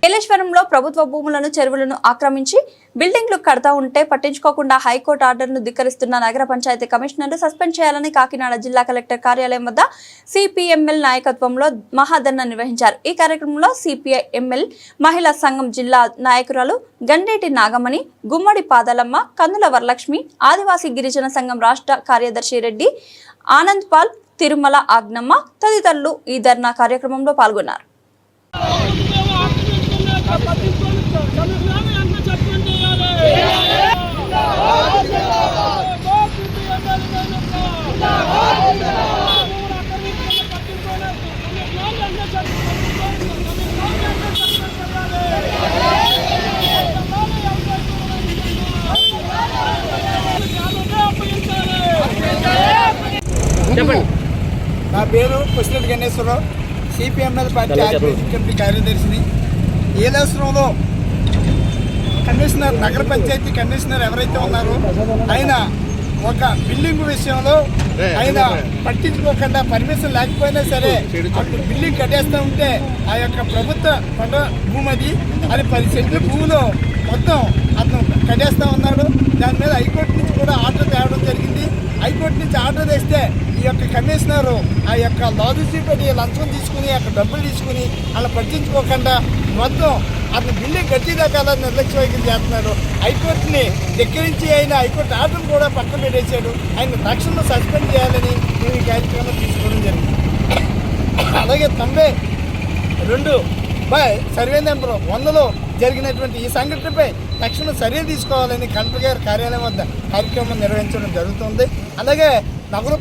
ఏలేశ్వరంలో ప్రభుత్వ భూములను చెరువులను ఆక్రమించి బిల్డింగ్లు కడతా ఉంటే పట్టించుకోకుండా హైకోర్టు ఆర్డర్ను ధిక్కరిస్తున్న నగర పంచాయతీ కమిషనర్ను సస్పెండ్ చేయాలని కాకినాడ జిల్లా కలెక్టర్ కార్యాలయం వద్ద సిపిఎంఎల్ నాయకత్వంలో మహాధర్నా నిర్వహించారు। ఈ కార్యక్రమంలో సిపిఐఎంఎల్ మహిళా సంఘం జిల్లా నాయకురాలు గండేటి నాగమణి, గుమ్మడి పాదాలమ్మ, కందుల వరలక్ష్మి, ఆదివాసీ గిరిజన సంఘం రాష్ట్ర కార్యదర్శి రెడ్డి ఆనంద్ పాల్, తిరుమల ఆగ్నమ్మ తదితరులు ఈ ధర్నా కార్యక్రమంలో పాల్గొన్నారు। నా పేరు Pushpa Reddy Ganeswara Rao, CPML party organising committee కార్యదర్శిని। ఏలేశ్వరంలో కమిషనర్, నగర పంచాయతీ కమిషనర్ ఎవరైతే ఉన్నారో ఆయన ఒక బిల్డింగ్ విషయంలో ఆయన పట్టించుకోకుండా పర్మిషన్ లేకపోయినా సరే అప్పుడు బిల్డింగ్ కట్టేస్తూ ఉంటే ఆ యొక్క ప్రభుత్వ పంట భూమి అది 10 సెంట్ల భూమిలో మొత్తం అతను కట్టేస్తూ ఉన్నాడు। దాని మీద హైకోర్టు నుంచి కూడా ఆర్డర్ తేవడం జరిగింది। హైకోర్టు నుంచి ఆర్డర్ తెస్తే ఈ యొక్క కమిషనరు ఆ యొక్క లాజిస్టిక్ పెట్టి లంచం తీసుకుని అక్కడ డబ్బులు తీసుకుని అలా పట్టించుకోకుండా మొత్తం అతను బిల్డింగ్ కట్టేదాకా అలా నిర్లక్ష్య వైఖరి చేస్తున్నాడు। హైకోర్టుని ధిక్కరించి ఆయన హైకోర్టు ఆర్డర్ కూడా పక్కన పెట్టేశాడు। ఆయన తక్షణం సస్పెండ్ చేయాలని మేము ఈ కార్యక్రమం తీసుకోవడం జరిగింది। అలాగే 92 సర్వే నెంబర్ 100లో జరిగినటువంటి ఈ సంఘటనపై తక్షణ చర్యలు తీసుకోవాలని కలెక్టర్ గారి కార్యాలయం వద్ద కార్యక్రమం నిర్వహించడం జరుగుతుంది। అలాగే నగర